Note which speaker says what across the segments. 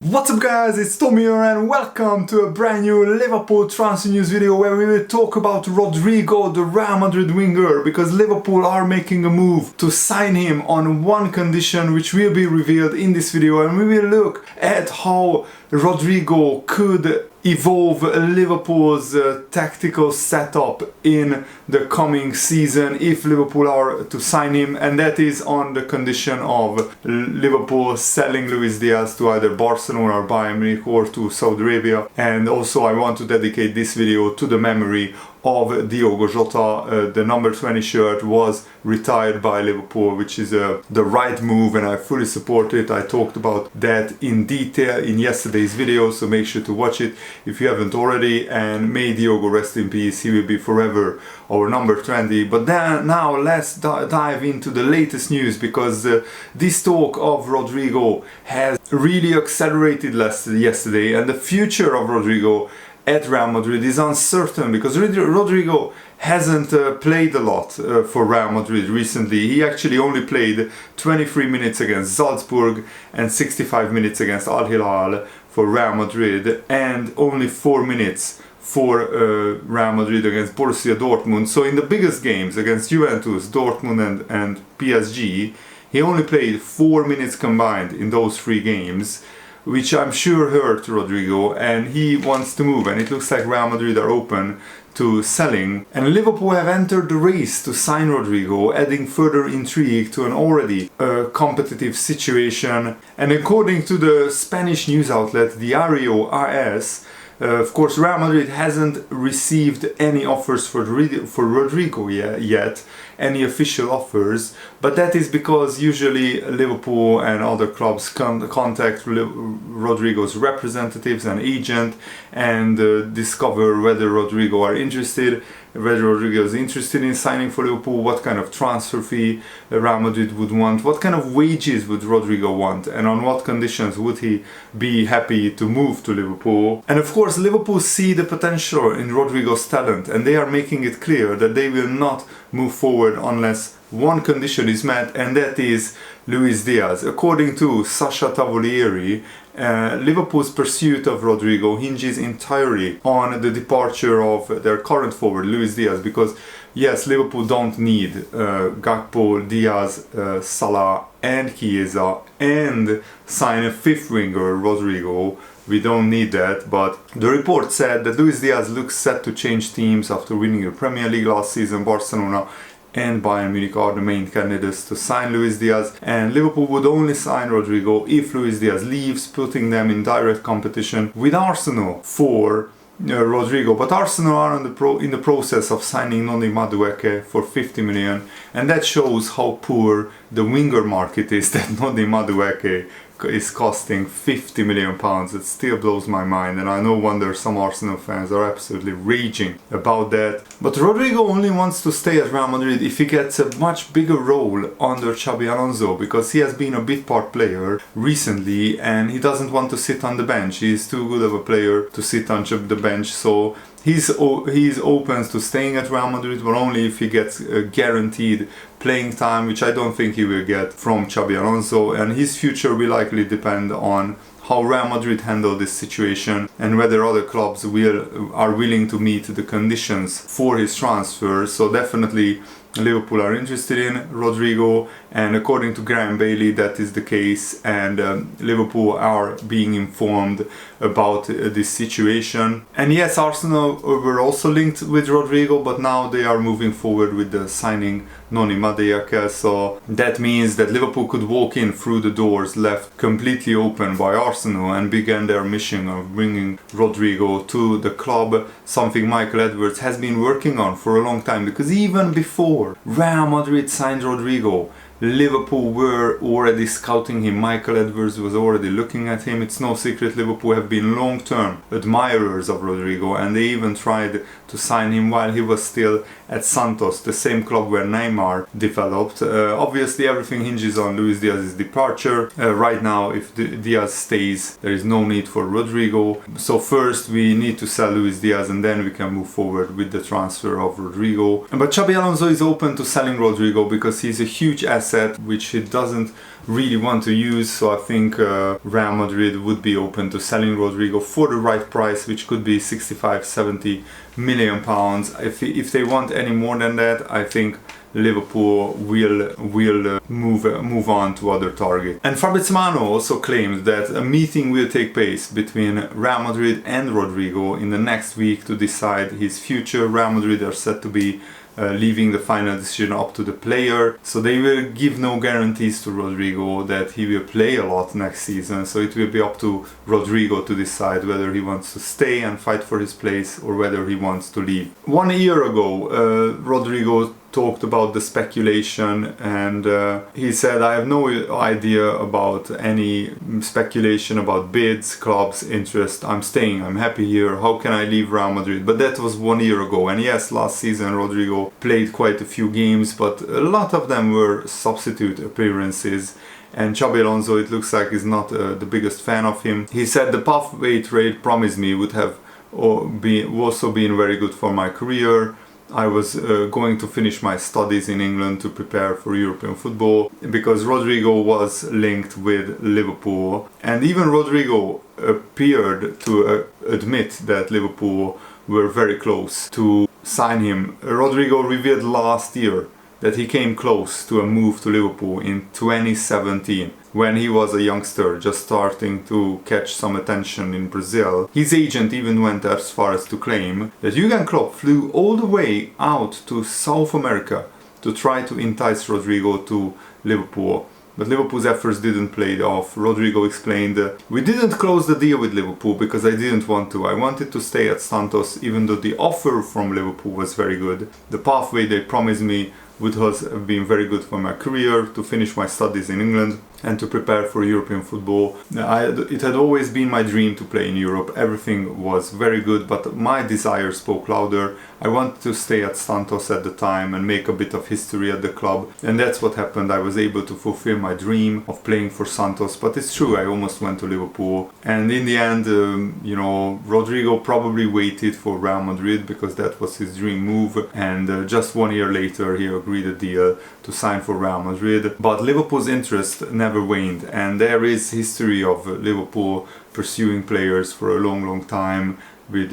Speaker 1: What's up guys, it's Tommy here and welcome to a brand new Liverpool transfer news video where we will talk about Rodrygo, the Real Madrid winger, because Liverpool are making a move to sign him on one condition which will be revealed in this video, and we will look at how Rodrygo could evolve Liverpool's tactical setup in the coming season if Liverpool are to sign him, and that is on the condition of Liverpool selling Luis Diaz to either Barcelona or Bayern Munich or to Saudi Arabia. And also I want to dedicate this video to the memory of Diogo Jota. The number 20 shirt was retired by Liverpool, which is the right move, and I fully support it. I talked about that in detail in yesterday's video, so make sure to watch it if you haven't already. And may Diogo rest in peace, he will be forever our number 20. But then now let's dive into the latest news, because this talk of Rodrygo has really accelerated yesterday, and the future of Rodrygo at Real Madrid is uncertain because Rodrygo hasn't played a lot for Real Madrid recently. He actually only played 23 minutes against Salzburg and 65 minutes against Al Hilal for Real Madrid, and only 4 minutes for Real Madrid against Borussia Dortmund. So in the biggest games against Juventus, Dortmund and PSG, he only played 4 minutes combined in those 3 games, which I'm sure hurt Rodrygo, and he wants to move, and it looks like Real Madrid are open to selling, and Liverpool have entered the race to sign Rodrygo, adding further intrigue to an already competitive situation. And according to the Spanish news outlet Diario AS, of course Real Madrid hasn't received any offers for Rodrygo yet, any official offers, but that is because usually Liverpool and other clubs contact Rodrygo's representatives and agent and discover whether Rodrygo is interested in signing for Liverpool, what kind of transfer fee Real Madrid would want, what kind of wages would Rodrygo want, and on what conditions would he be happy to move to Liverpool. And of course Liverpool see the potential in Rodrygo's talent, and they are making it clear that they will not move forward unless one condition is met, and that is Luis Diaz. According to Sasha Tavolieri, Liverpool's pursuit of Rodrygo hinges entirely on the departure of their current forward, Luis Diaz, because yes, Liverpool don't need Gakpo, Diaz, Salah and Chiesa and sign a fifth winger, Rodrygo. We don't need that, but the report said that Luis Diaz looks set to change teams after winning the Premier League last season. Barcelona and Bayern Munich are the main candidates to sign Luis Diaz, and Liverpool would only sign Rodrygo if Luis Diaz leaves, putting them in direct competition with Arsenal for Rodrygo. But Arsenal are in the process of signing Noni Madueke for 50 million, and that shows how poor the winger market is, that Noni Madueke is costing 50 million pounds. It still blows my mind, and I no wonder some Arsenal fans are absolutely raging about that. But Rodrygo only wants to stay at Real Madrid if he gets a much bigger role under Xabi Alonso, because he has been a bit part player recently and he doesn't want to sit on the bench. He is too good of a player to sit on the bench, so he's open to staying at Real Madrid, but only if he gets a guaranteed playing time, which I don't think he will get from Xabi Alonso, and his future will likely depend on how Real Madrid handle this situation and whether other clubs are willing to meet the conditions for his transfer. So definitely Liverpool are interested in Rodrygo, and according to Graham Bailey that is the case, and Liverpool are being informed about this situation. And yes, Arsenal were also linked with Rodrygo, but now they are moving forward with the signing Noni Madueke, so that means that Liverpool could walk in through the doors left completely open by Arsenal and begin their mission of bringing Rodrygo to the club, something Michael Edwards has been working on for a long time, because even before Real Madrid signed Rodrygo, Liverpool were already scouting him. Michael Edwards was already looking at him. It's no secret Liverpool have been long-term admirers of Rodrygo, and they even tried to sign him while he was still at Santos, the same club where Neymar developed. Obviously everything hinges on Luis Diaz's departure. Right now, if Diaz stays, there is no need for Rodrygo. So first we need to sell Luis Diaz, and then we can move forward with the transfer of Rodrygo. But Xabi Alonso is open to selling Rodrygo because he's a huge asset asset which he doesn't really want to use, so I think Real Madrid would be open to selling Rodrygo for the right price, which could be 65-70 million pounds. If they want any more than that, I think Liverpool will move on to other targets. And Fabrizio Romano also claimed that a meeting will take place between Real Madrid and Rodrygo in the next week to decide his future. Real Madrid are said to be leaving the final decision up to the player, so they will give no guarantees to Rodrygo that he will play a lot next season, so it will be up to Rodrygo to decide whether he wants to stay and fight for his place or whether he wants to leave. 1 year ago, Rodrygo talked about the speculation, and he said, I have no idea about any speculation about bids, clubs, interest. I'm staying, I'm happy here, how can I leave Real Madrid? But that was 1 year ago, and yes, last season Rodrygo played quite a few games, but a lot of them were substitute appearances, and Xabi Alonso, it looks like, is not the biggest fan of him. He said the pathway trade promised me would have also been very good for my career. I was going to finish my studies in England to prepare for European football, because Rodrygo was linked with Liverpool, and even Rodrygo appeared to admit that Liverpool were very close to sign him. Rodrygo revealed last year that he came close to a move to Liverpool in 2017, when he was a youngster just starting to catch some attention in Brazil. His agent even went as far as to claim that Jurgen Klopp flew all the way out to South America to try to entice Rodrygo to Liverpool. But Liverpool's efforts didn't play off. Rodrygo explained, we didn't close the deal with Liverpool because I didn't want to. I wanted to stay at Santos even though the offer from Liverpool was very good. The pathway they promised me would have been very good for my career, to finish my studies in England and to prepare for European football. It had always been my dream to play in Europe. Everything was very good, but my desire spoke louder. I wanted to stay at Santos at the time and make a bit of history at the club, and that's what happened. I was able to fulfill my dream of playing for Santos, but it's true, I almost went to Liverpool, and in the end, Rodrygo probably waited for Real Madrid because that was his dream move, and just 1 year later he agreed a deal to sign for Real Madrid. But Liverpool's interest never waned, and there is history of Liverpool pursuing players for a long time, with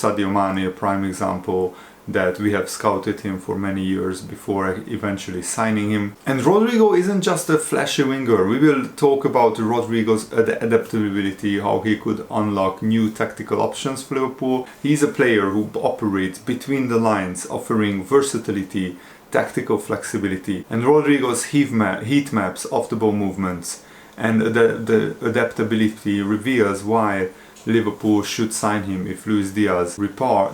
Speaker 1: Sadio Mane, a prime example, that we have scouted him for many years before eventually signing him. And Rodrygo isn't just a flashy winger. We will talk about Rodrygo's adaptability, how he could unlock new tactical options for Liverpool. He's a player who operates between the lines, offering versatility, tactical flexibility, and Rodrygo's heat maps, off-the-ball movements, and the adaptability reveals why Liverpool should sign him if Luis Diaz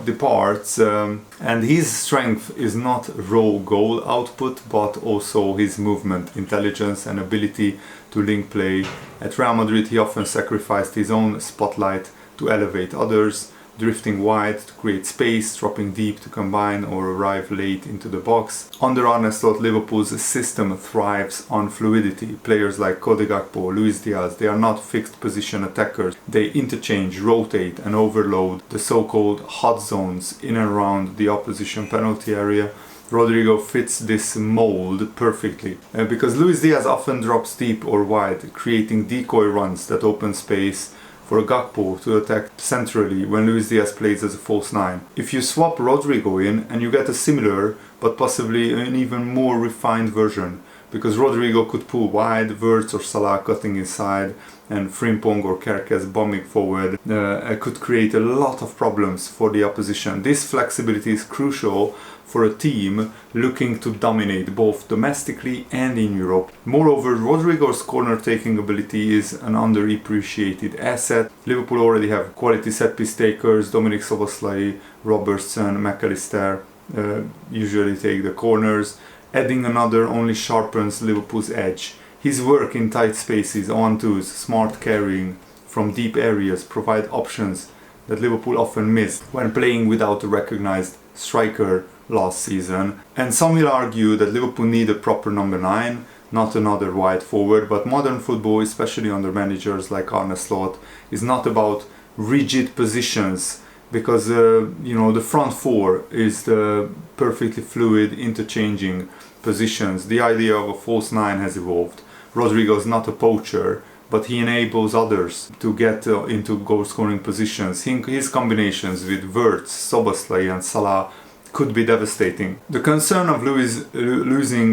Speaker 1: departs, and his strength is not raw goal output but also his movement, intelligence and ability to link play. At Real Madrid he often sacrificed his own spotlight to elevate others, drifting wide to create space, dropping deep to combine or arrive late into the box. Under Arne Slot, Liverpool's system thrives on fluidity. Players like Cody Gakpo, Luis Diaz, they are not fixed position attackers. They interchange, rotate and overload the so-called hot zones in and around the opposition penalty area. Rodrygo fits this mold perfectly because Luis Diaz often drops deep or wide, creating decoy runs that open space for Gakpo to attack centrally when Luis Diaz plays as a false nine. If you swap Rodrygo in, and you get a similar but possibly an even more refined version, because Rodrygo could pull wide, Wirtz or Salah cutting inside, and Frimpong or Kerkez bombing forward could create a lot of problems for the opposition. This flexibility is crucial for a team looking to dominate both domestically and in Europe. Moreover, Rodrygo's corner-taking ability is an underappreciated asset. Liverpool already have quality set-piece takers. Dominic Szoboszlai, Robertson, McAllister usually take the corners. Adding another only sharpens Liverpool's edge. His work in tight spaces, on-twos, smart carrying from deep areas provide options that Liverpool often missed when playing without a recognized striker last season. And some will argue that Liverpool need a proper number 9, not another wide forward, but modern football, especially under managers like Arne Slot, is not about rigid positions, because the front four is the perfectly fluid, interchanging positions. The idea of a false nine has evolved. Rodrygo is not a poacher, but he enables others to get into goal-scoring positions. His combinations with Wirtz, Szoboszlai and Salah could be devastating. The concern of losing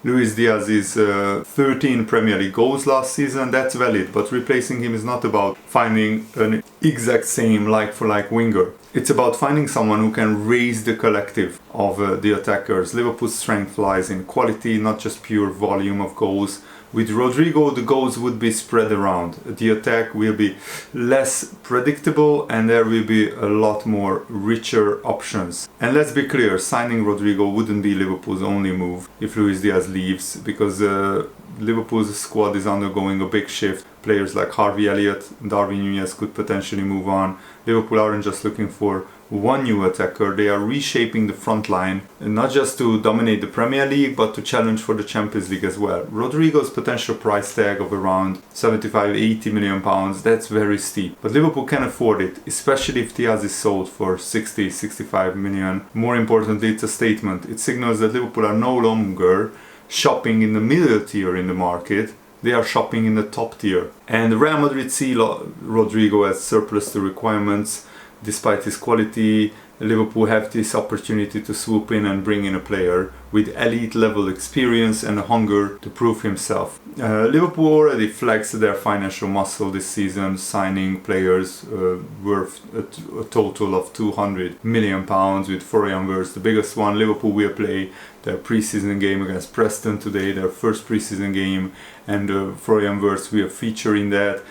Speaker 1: Luis Diaz's 13 Premier League goals last season, that's valid, but replacing him is not about finding an exact same like-for-like winger. It's about finding someone who can raise the collective of the attackers. Liverpool's strength lies in quality, not just pure volume of goals. With Rodrygo, the goals would be spread around. The attack will be less predictable and there will be a lot more richer options. And let's be clear, signing Rodrygo wouldn't be Liverpool's only move if Luis Diaz leaves, because Liverpool's squad is undergoing a big shift. Players like Harvey Elliott, Darwin Núñez could potentially move on. Liverpool aren't just looking for one new attacker, they are reshaping the front line, not just to dominate the Premier League, but to challenge for the Champions League as well. Rodrygo's potential price tag of around 75-80 million pounds, that's very steep. But Liverpool can afford it, especially if Diaz is sold for 60-65 million. More importantly, it's a statement. It signals that Liverpool are no longer shopping in the middle tier in the market, they are shopping in the top tier. And Real Madrid see Rodrygo as surplus to requirements. Despite his quality, Liverpool have this opportunity to swoop in and bring in a player with elite level experience and a hunger to prove himself. Liverpool already flexed their financial muscle this season, signing players worth a total of 200 million pounds, with Florian Wirtz the biggest one. Liverpool will play their pre-season game against Preston today, their first pre-season game, and Florian Wirtz will feature in that.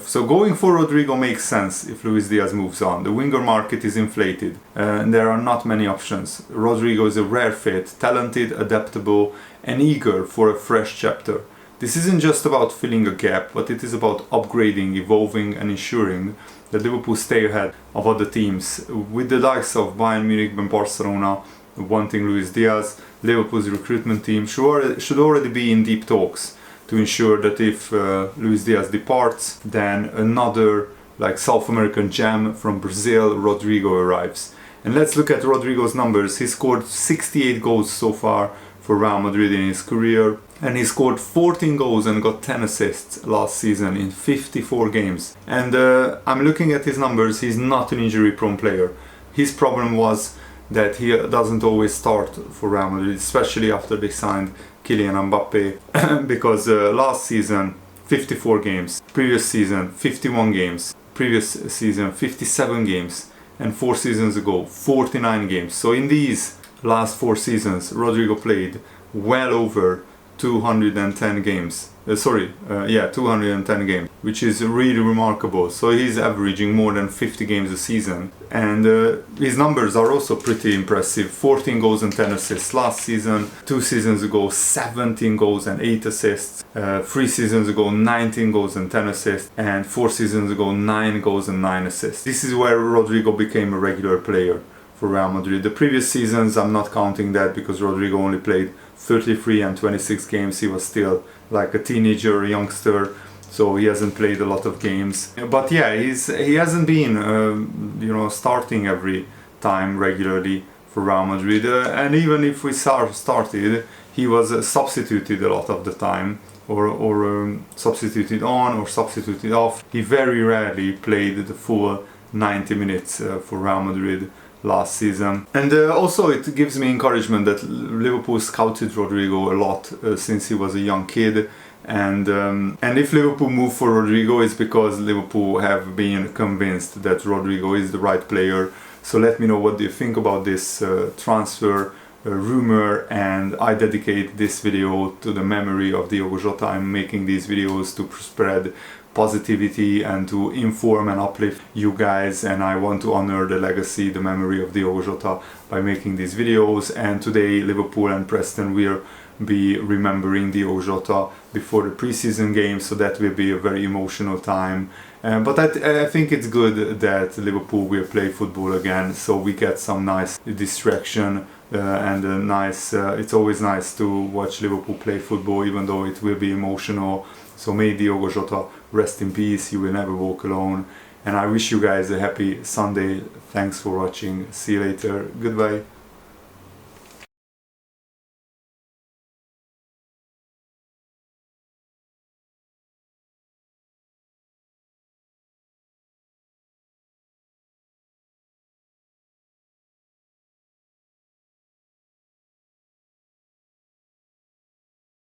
Speaker 1: So going for Rodrygo makes sense if Luis Diaz moves on. The winger market is inflated and there are not many options. Rodrygo is a rare fit, talented, adaptable and eager for a fresh chapter. This isn't just about filling a gap, but it is about upgrading, evolving and ensuring that Liverpool stay ahead of other teams. With the likes of Bayern Munich and Barcelona wanting Luis Diaz, Liverpool's recruitment team should already be in deep talks to ensure that if Luis Diaz departs, then another like South American gem from Brazil, Rodrygo, arrives. And let's look at Rodrygo's numbers. He scored 68 goals so far for Real Madrid in his career, and he scored 14 goals and got 10 assists last season in 54 games. And I'm looking at his numbers, he's not an injury-prone player. His problem was that he doesn't always start for Real Madrid, especially after they signed Kylian Mbappe, because last season 54 games, previous season 51 games, previous season 57 games, and 4 seasons ago 49 games. So in these last 4 seasons Rodrygo played well over 210 games. 210 games, which is really remarkable. So he's averaging more than 50 games a season, and his numbers are also pretty impressive. 14 goals and 10 assists last season, 2 seasons ago 17 goals and 8 assists, 3 seasons ago 19 goals and 10 assists, and 4 seasons ago 9 goals and 9 assists. This is where Rodrygo became a regular player for Real Madrid. The previous seasons I'm not counting that because Rodrygo only played 33 and 26 games. He was still like a teenager, a youngster, so he hasn't played a lot of games. But yeah, he hasn't been starting every time regularly for Real Madrid, and even if we started, he was substituted a lot of the time, or substituted on or substituted off. He very rarely played the full 90 minutes for Real Madrid last season. And also it gives me encouragement that Liverpool scouted Rodrygo a lot since he was a young kid, and if Liverpool move for Rodrygo, it's because Liverpool have been convinced that Rodrygo is the right player. So let me know what do you think about this transfer rumor, and I dedicate this video to the memory of Diogo Jota. I'm making these videos to spread positivity and to inform and uplift you guys, and I want to honor the legacy, the memory of Diogo Jota by making these videos. And today Liverpool and Preston will be remembering Diogo Jota before the pre-season game, so that will be a very emotional time. But I think it's good that Liverpool will play football again, so we get some nice distraction and a nice. It's always nice to watch Liverpool play football, even though it will be emotional. So may Diogo Jota rest in peace, he will never walk alone. And I wish you guys a happy Sunday. Thanks for watching. See you later. Goodbye.